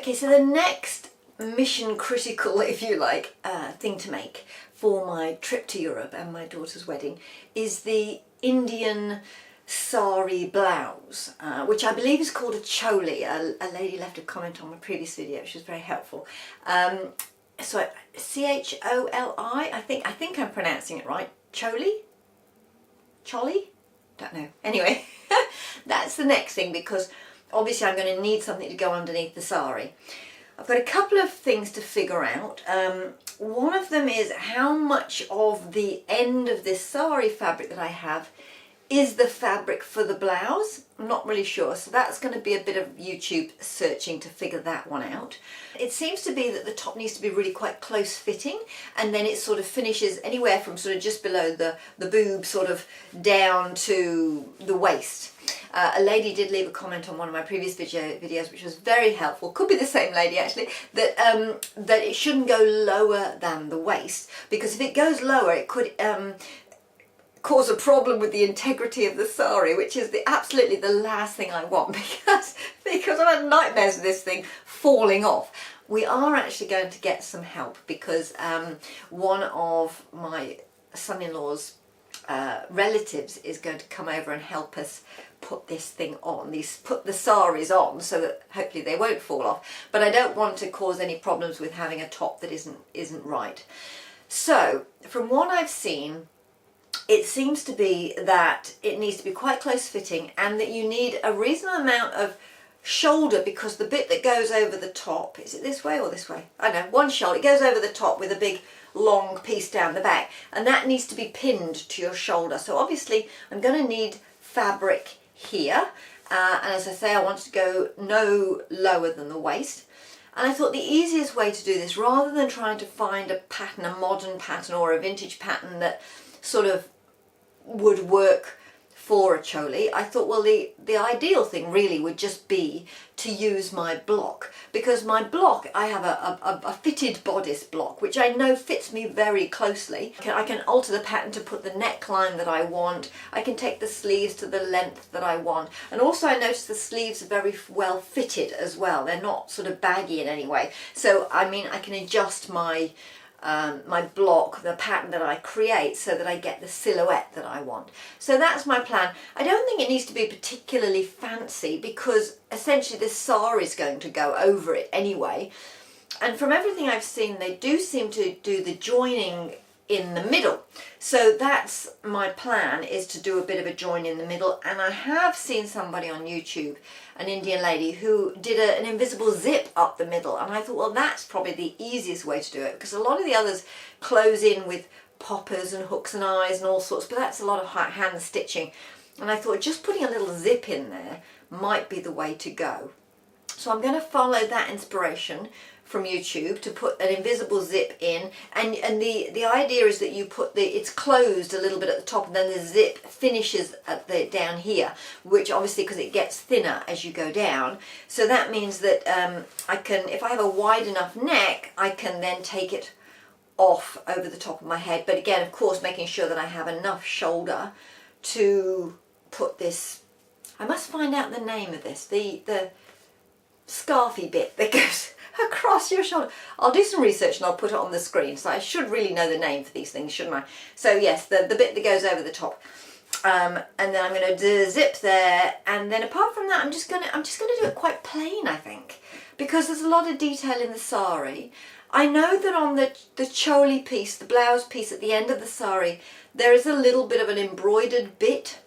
Okay, so the next mission critical, if you like, thing to make for my trip to Europe and my daughter's wedding is the Indian sari blouse, which I believe is called a choli. A lady left a comment on my previous video, which was very helpful. So C-H-O-L-I, I think I'm pronouncing it right. Choli? Choli? Don't know. Anyway, that's the next thing, because obviously I'm going to need something to go underneath the sari. I've got a couple of things to figure out. One of them is how much of the end of this sari fabric that I have is the fabric for the blouse. I'm not really sure, so that's going to be a bit of YouTube searching to figure that one out. It seems to be that the top needs to be really quite close fitting, and then it sort of finishes anywhere from sort of just below the boob sort of down to the waist. A lady did leave a comment on one of my previous videos, which was very helpful. Could be the same lady actually. That that it shouldn't go lower than the waist, because if it goes lower, it could cause a problem with the integrity of the sari, which is absolutely the last thing I want, because I've had nightmares of this thing falling off. We are actually going to get some help, because one of my son-in-law's relatives is going to come over and help us put this thing on, put the saris on, so that hopefully they won't fall off. But I don't want to cause any problems with having a top that isn't right. So from what I've seen, it seems to be that it needs to be quite close fitting, and that you need a reasonable amount of shoulder, because the bit that goes over the top, is it this way or this way? I don't know, one shoulder, it goes over the top with a big long piece down the back, and that needs to be pinned to your shoulder. So obviously I'm going to need fabric here, and as I say, I want to go no lower than the waist. And I thought the easiest way to do this, rather than trying to find a pattern, a modern pattern or a vintage pattern that sort of would work for a choli, I thought, well, the ideal thing really would just be to use my block, because my block, I have a fitted bodice block, which I know fits me very closely. I can alter the pattern to put the neckline that I want. I can take the sleeves to the length that I want, and also I noticed the sleeves are very well fitted as well. They're not sort of baggy in any way. So I mean, I can adjust my my block, the pattern that I create, so that I get the silhouette that I want. So that's my plan. I don't think it needs to be particularly fancy, because essentially this sari is going to go over it anyway. And from everything I've seen, they do seem to do the joining in the middle. So that's my plan, is to do a bit of a join in the middle. And I have seen somebody on YouTube, an Indian lady, who did an invisible zip up the middle, and I thought, well, that's probably the easiest way to do it, because a lot of the others close in with poppers and hooks and eyes and all sorts, but that's a lot of hand stitching, and I thought just putting a little zip in there might be the way to go. So I'm going to follow that inspiration from YouTube to put an invisible zip in, and the idea is that you put it's closed a little bit at the top, and then the zip finishes at down here, which obviously, because it gets thinner as you go down, so that means that I can, if I have a wide enough neck, I can then take it off over the top of my head. But again, of course, making sure that I have enough shoulder to put this, I must find out the name of this, the scarfy bit that goes across your shoulder. I'll do some research and I'll put it on the screen. So I should really know the name for these things, shouldn't I? So yes, the bit that goes over the top. And then I'm going to do a zip there, and then apart from that, I'm just going to do it quite plain, I think, because there's a lot of detail in the sari. I know that on the choli piece, the blouse piece at the end of the sari, there is a little bit of an embroidered bit.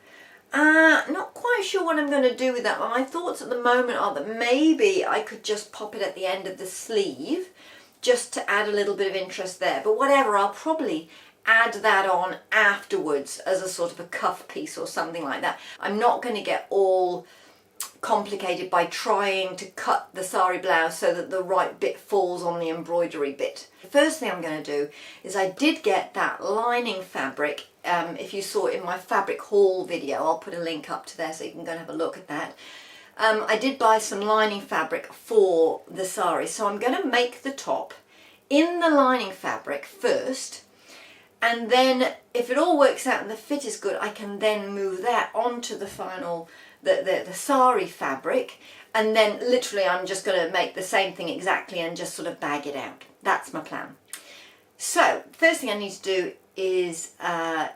Not quite sure what I'm going to do with that one. My thoughts at the moment are that maybe I could just pop it at the end of the sleeve, just to add a little bit of interest there. But whatever, I'll probably add that on afterwards as a sort of a cuff piece or something like that. I'm not going to get all complicated by trying to cut the sari blouse so that the right bit falls on the embroidery bit. The first thing I'm going to do is, I did get that lining fabric. If you saw it in my fabric haul video, I'll put a link up to there so you can go and have a look at that. I did buy some lining fabric for the sari, so I'm going to make the top in the lining fabric first, and then if it all works out and the fit is good, I can then move that onto the final the sari fabric, and then literally I'm just going to make the same thing exactly and just sort of bag it out. That's my plan. So first thing I need to do is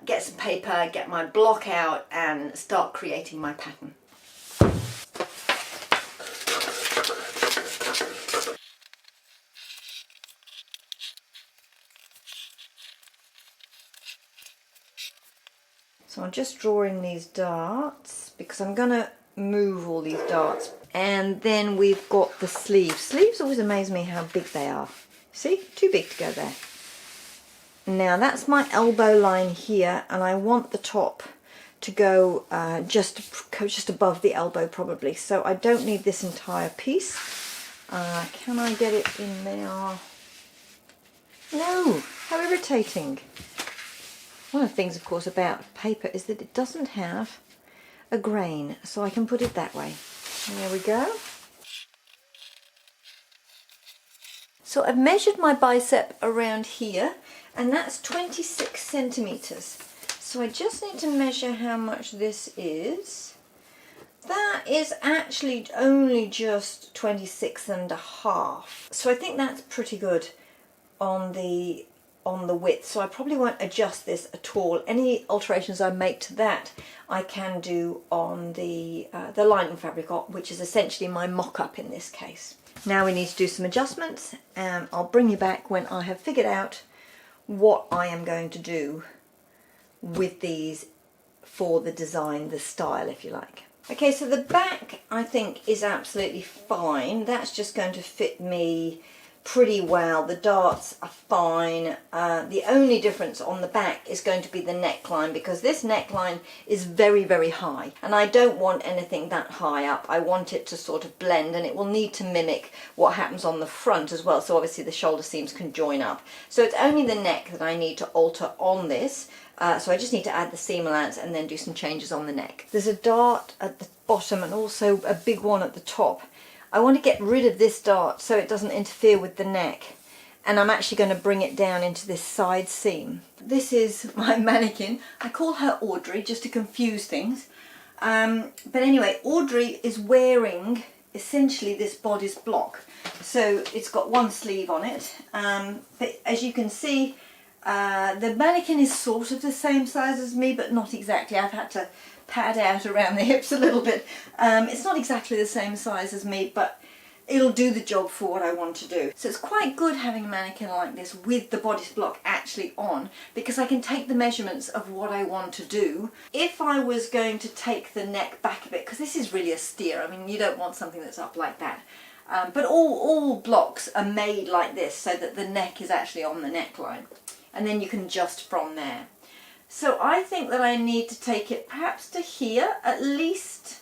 get some paper, get my block out and start creating my pattern. So I'm just drawing these darts because I'm going to move all these darts. And then we've got the sleeves. Sleeves always amaze me how big they are. See, too big to go there. Now that's my elbow line here, and I want the top to go just above the elbow probably. So I don't need this entire piece. Can I get it in there? No, how irritating. One of the things, of course, about paper is that it doesn't have a grain, so I can put it that way. There we go. So I've measured my bicep around here, and that's 26 centimeters. So I just need to measure how much this is. That is actually only just 26 and a half. So I think that's pretty good on the width, so I probably won't adjust this at all. Any alterations I make to that I can do on the lining fabric, which is essentially my mock-up in this case. Now we need to do some adjustments, and I'll bring you back when I have figured out what I am going to do with these for the design, the style if you like. Okay, so the back I think is absolutely fine. That's just going to fit me pretty well. The darts are fine. The only difference on the back is going to be the neckline, because this neckline is very, very high, and I don't want anything that high up. I want it to sort of blend, and it will need to mimic what happens on the front as well, so obviously the shoulder seams can join up. So it's only the neck that I need to alter on this. So I just need to add the seam allowance and then do some changes on the neck. There's a dart at the bottom and also a big one at the top. I want to get rid of this dart so it doesn't interfere with the neck, and I'm actually going to bring it down into this side seam. This is my mannequin. I call her Audrey just to confuse things. But anyway, Audrey is wearing essentially this bodice block. So it's got one sleeve on it, but as you can see, the mannequin is sort of the same size as me, but not exactly. I've had to pad out around the hips a little bit. It's not exactly the same size as me, but it'll do the job for what I want to do. So it's quite good having a mannequin like this with the bodice block actually on, because I can take the measurements of what I want to do. If I was going to take the neck back a bit, because this is really a steer, I mean you don't want something that's up like that. But all blocks are made like this so that the neck is actually on the neckline, and then you can adjust from there. So I think that I need to take it perhaps to here, at least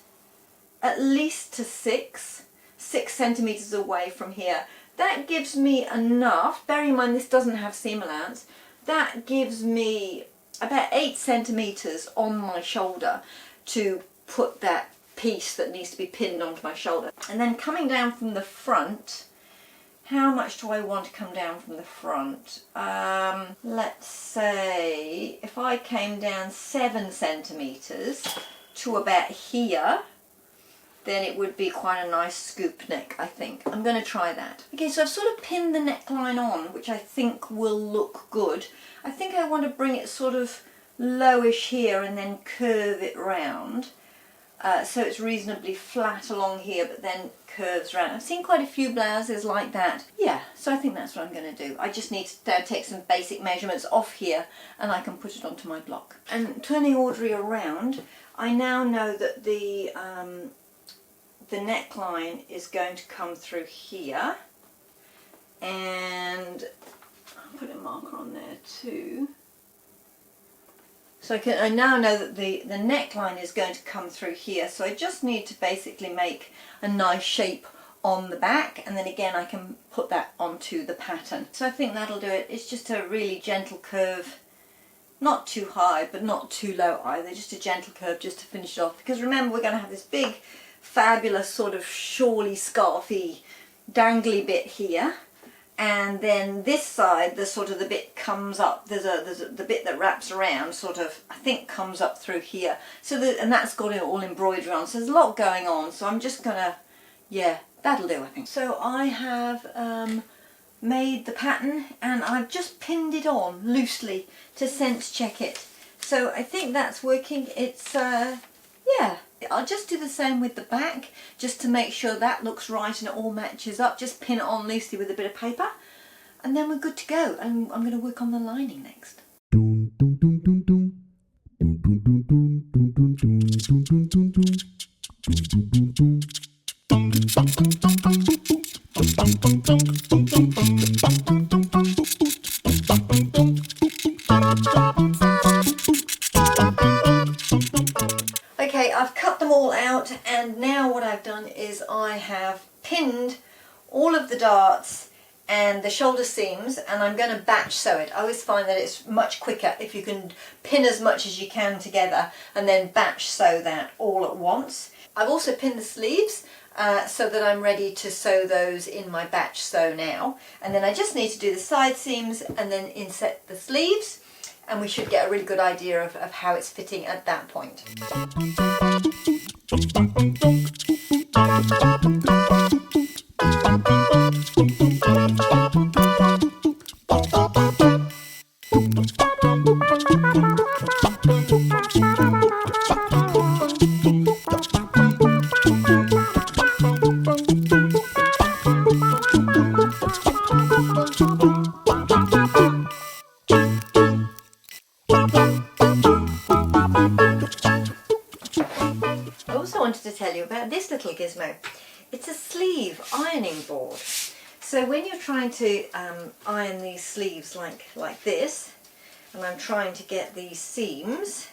to 6 centimeters away from here. That gives me enough, bearing in mind this doesn't have seam allowance, that gives me about 8 centimeters on my shoulder to put that piece that needs to be pinned onto my shoulder. And then coming down from the front, how much do I want to come down from the front? Let's say if I came down 7 centimeters to about here, then it would be quite a nice scoop neck, I think. I'm going to try that. Okay, so I've sort of pinned the neckline on, which I think will look good. I think I want to bring it sort of lowish here and then curve it round. So it's reasonably flat along here, but then curves around. I've seen quite a few blouses like that. Yeah, so I think that's what I'm going to do. I just need to take some basic measurements off here and I can put it onto my block. And turning Audrey around, I now know that the neckline is going to come through here, and I'll put a marker on there too. So I now know that the neckline is going to come through here, so I just need to basically make a nice shape on the back, and then again I can put that onto the pattern. So I think that'll do it. It's just a really gentle curve, not too high but not too low either, just a gentle curve just to finish it off, because remember we're going to have this big fabulous sort of shawly scarfy dangly bit here. And then this side, the sort of the bit comes up. There's the bit that wraps around, sort of, I think, comes up through here. So and that's got it all embroidery on. So there's a lot going on. So I'm just gonna Yeah, that'll do, I think. So I have made the pattern and I've just pinned it on loosely to sense check it. So I think that's working. It's, yeah, I'll just do the same with the back just to make sure that looks right and it all matches up. Just pin it on loosely with a bit of paper and then we're good to go. And I'm going to work on the lining next. Okay, I've cut them all out and now what I've done is I have pinned all of the darts and the shoulder seams and I'm going to batch sew it. I always find that it's much quicker if you can pin as much as you can together and then batch sew that all at once. I've also pinned the sleeves so that I'm ready to sew those in my batch sew now, and then I just need to do the side seams and then inset the sleeves and we should get a really good idea of how it's fitting at that point. I also wanted to tell you about this little gizmo. It's a sleeve ironing board. So when you're trying to iron these sleeves like this, and I'm trying to get these seams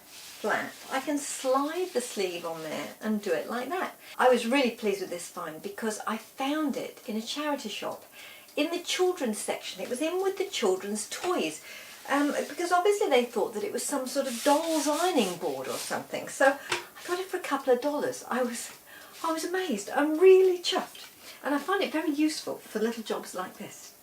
flat, I can slide the sleeve on there and do it like that. I was really pleased with this find because I found it in a charity shop in the children's section. It was in with the children's toys. Because obviously they thought that it was some sort of doll's ironing board or something. So I got it for a couple of dollars. I was amazed. I'm really chuffed. And I find it very useful for little jobs like this.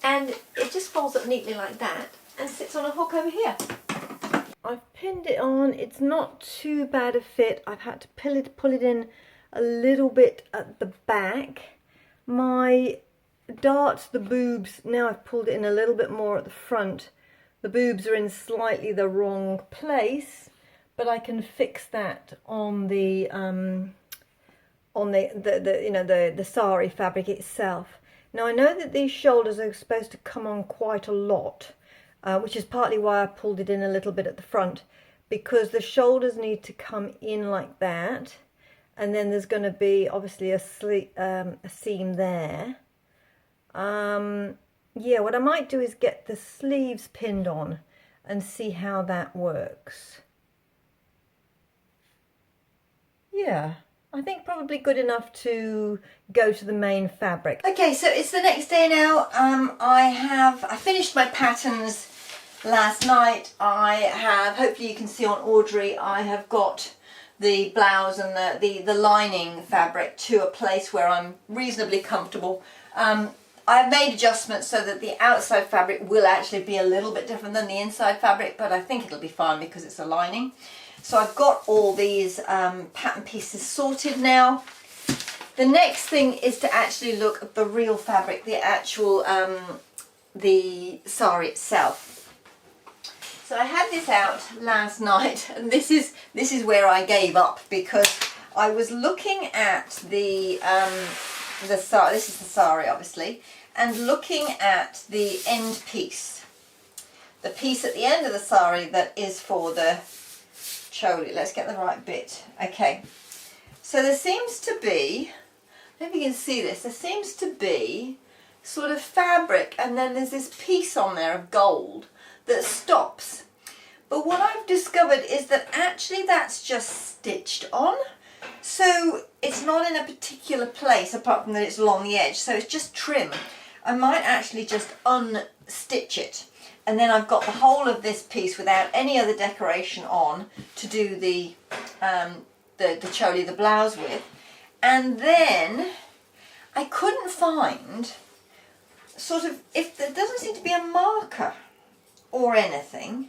And it just folds up neatly like that and sits on a hook over here. I've pinned it on. It's not too bad a fit. I've had to pull it in a little bit at the back. My darts, the boobs, now I've pulled it in a little bit more at the front. The boobs are in slightly the wrong place, but I can fix that on the sari fabric itself. Now I know that these shoulders are supposed to come on quite a lot. Which is partly why I pulled it in a little bit at the front, because the shoulders need to come in like that, and then there's going to be obviously a seam there. Yeah, what I might do is get the sleeves pinned on and see how that works. Yeah, I think probably good enough to go to the main fabric. Okay, so it's the next day now. I finished my patterns last night. Hopefully you can see on Audrey, I have got the blouse and the lining fabric to a place where I'm reasonably comfortable. I've made adjustments so that the outside fabric will actually be a little bit different than the inside fabric, but I think it'll be fine because it's a lining. So I've got all these pattern pieces sorted now. The next thing is to actually look at the real fabric, the actual the sari itself. So I had this out last night, and this is where I gave up, because I was looking at the sari. This is the sari, obviously, and looking at the end piece, the piece at the end of the sari that is for the choli. Let's get the right bit. Okay, so there seems to be, I don't know if you can see this, there seems to be sort of fabric, and then there's this piece on there of gold that stops. But what I've discovered is that actually that's just stitched on. So it's not in a particular place apart from that it's along the edge, so it's just trim. I might actually just unstitch it, and then I've got the whole of this piece without any other decoration on to do the choli, the blouse with. And then I couldn't find sort of, if there doesn't seem to be a marker or anything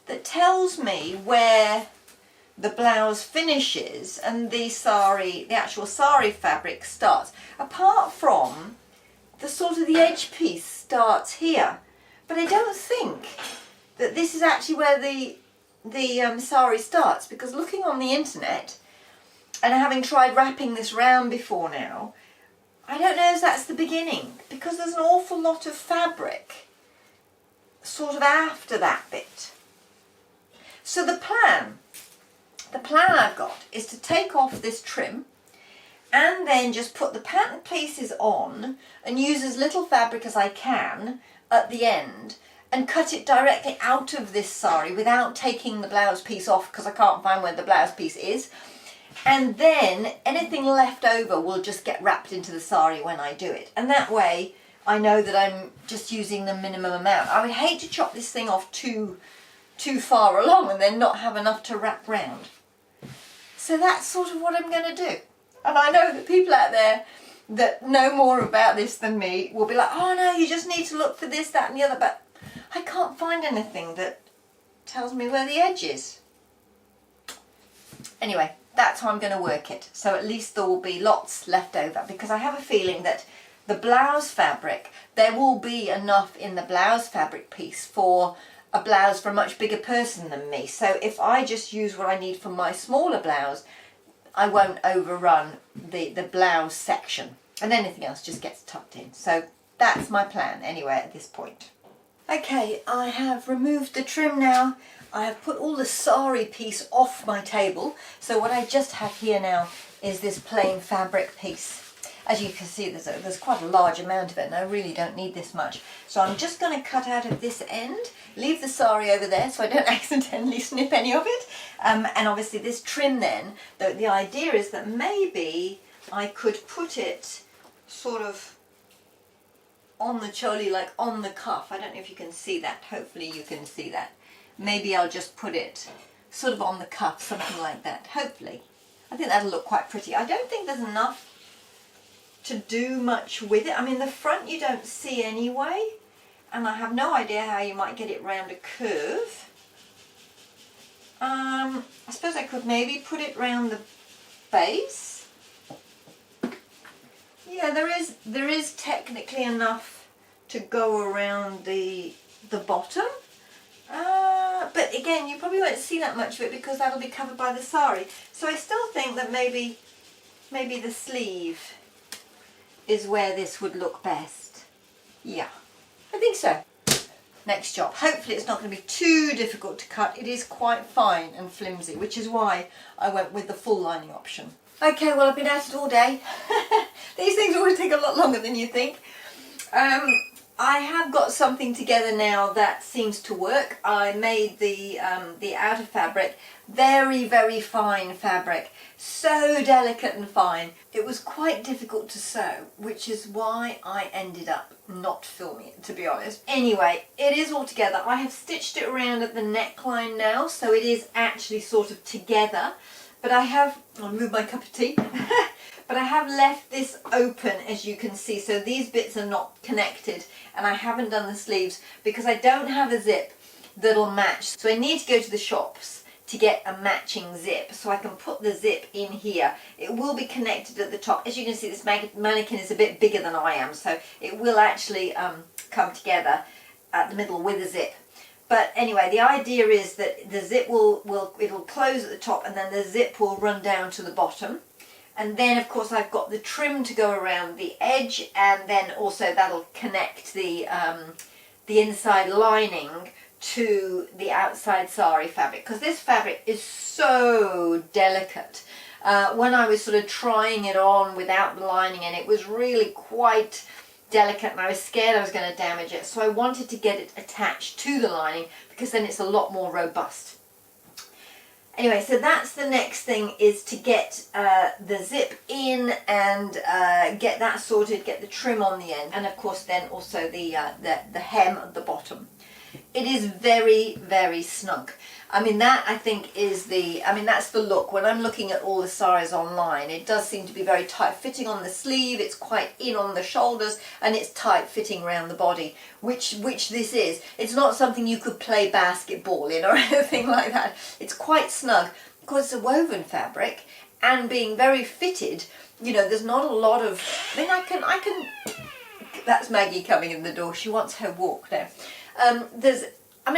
that tells me where the blouse finishes and the sari, the actual sari fabric starts, apart from the sort of the edge piece starts here. But I don't think that this is actually where the sari starts, because looking on the internet and having tried wrapping this round before now, I don't know if that's the beginning, because there's an awful lot of fabric sort of after that bit. So the plan I've got is to take off this trim and then just put the pattern pieces on and use as little fabric as I can at the end and cut it directly out of this sari without taking the blouse piece off, because I can't find where the blouse piece is. And then anything left over will just get wrapped into the sari when I do it. And that way I know that I'm just using the minimum amount. I would hate to chop this thing off too far along and then not have enough to wrap round. So that's sort of what I'm going to do. And I know that people out there that know more about this than me will be like, oh no, you just need to look for this, that and the other. But I can't find anything that tells me where the edge is. Anyway, that's how I'm going to work it. So at least there will be lots left over, because I have a feeling that the blouse fabric, there will be enough in the blouse fabric piece for a blouse for a much bigger person than me. So if I just use what I need for my smaller blouse, I won't overrun the blouse section, and anything else just gets tucked in. So that's my plan anyway at this point. Okay, I have removed the trim now. I have put all the sari piece off my table. So what I just have here now is this plain fabric piece. As you can see, there's quite a large amount of it, and I really don't need this much. So I'm just going to cut out of this end, leave the sari over there so I don't accidentally snip any of it. And obviously this trim then, the idea is that maybe I could put it sort of on the choli, like on the cuff. I don't know if you can see that. Hopefully you can see that. Maybe I'll just put it sort of on the cuff, something like that. Hopefully. I think that'll look quite pretty. I don't think there's enough to do much with it. I mean, the front you don't see anyway, and I have no idea how you might get it round a curve. I suppose I could maybe put it round the base. Yeah, there is technically enough to go around the bottom. But again, you probably won't see that much of it because that'll be covered by the sari. So I still think that maybe the sleeve is where this would look best. Yeah, I think so. Next job. Hopefully it's not going to be too difficult to cut. It is quite fine and flimsy, which is why I went with the full lining option. Okay, well, I've been at it all day. These things always take a lot longer than you think. I have got something together now that seems to work. I made the outer fabric very, very fine fabric, so delicate and fine. It was quite difficult to sew, which is why I ended up not filming it, to be honest. Anyway, it is all together. I have stitched it around at the neckline now, so it is actually sort of together. But I'll move my cup of tea. But I have left this open, as you can see, so these bits are not connected, and I haven't done the sleeves because I don't have a zip that'll match. So I need to go to the shops to get a matching zip so I can put the zip in here. It will be connected at the top. As you can see, this mannequin is a bit bigger than I am, so it will actually come together at the middle with a zip. But anyway, the idea is that the zip it'll close at the top, and then the zip will run down to the bottom. And then, of course, I've got the trim to go around the edge, and then also that'll connect the inside lining to the outside sari fabric, because this fabric is so delicate. When I was sort of trying it on without the lining in, it was really quite delicate, and I was scared I was going to damage it. So I wanted to get it attached to the lining because then it's a lot more robust. Anyway, so that's the next thing, is to get the zip in and get that sorted, get the trim on the end, and of course then also the hem at the bottom. It is very, very snug. I mean, that I think is that's the look. When I'm looking at all the saris online, it does seem to be very tight fitting on the sleeve, it's quite in on the shoulders, and it's tight fitting around the body, which this is. It's not something you could play basketball in or anything like that. It's quite snug because it's a woven fabric, and being very fitted, you know, there's not a lot of, I mean, I can, that's Maggie coming in the door, she wants her walk now.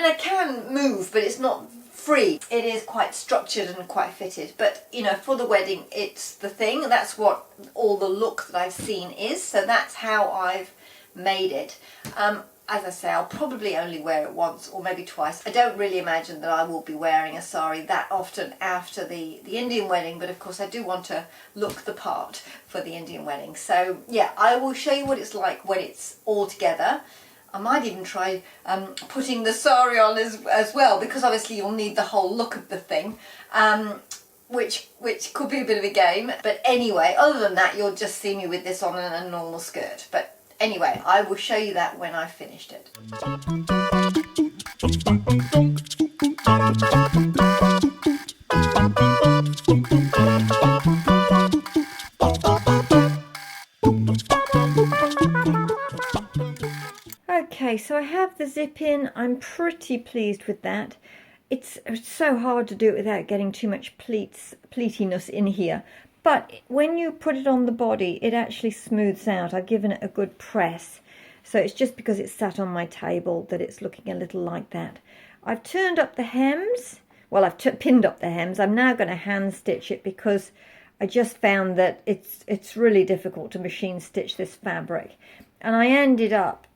I can move, but it's not free. It is quite structured and quite fitted, but you know, for the wedding, it's the thing. That's what all the look that I've seen is, so that's how I've made it. As I say, I'll probably only wear it once or maybe twice. I don't really imagine that I will be wearing a sari that often after the Indian wedding, but of course I do want to look the part for the Indian wedding. So yeah, I will show you what it's like when it's all together. I might even try putting the sari on as well, because obviously you'll need the whole look of the thing, which could be a bit of a game. But anyway, other than that, you'll just see me with this on a normal skirt. But anyway, I will show you that when I've finished it. Okay, so I have the zip in. I'm pretty pleased with that. It's so hard to do it without getting too much pleatiness in here. But when you put it on the body, it actually smooths out. I've given it a good press. So it's just because it's sat on my table that it's looking a little like that. I've turned up the hems. Well, I've pinned up the hems. I'm now going to hand stitch it because I just found that it's really difficult to machine stitch this fabric. And I ended up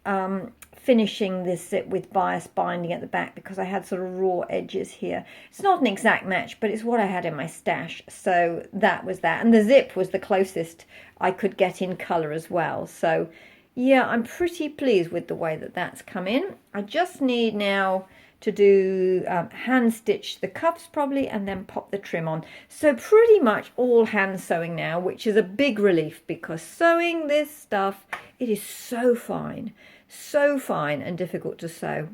finishing this zip with bias binding at the back because I had sort of raw edges here. It's not an exact match, but it's what I had in my stash, so that was that. And the zip was the closest I could get in colour as well. So yeah, I'm pretty pleased with the way that that's come in. I just need now to do hand stitch the cuffs probably, and then pop the trim on. So pretty much all hand sewing now, which is a big relief, because sewing this stuff, it is so fine and difficult to sew.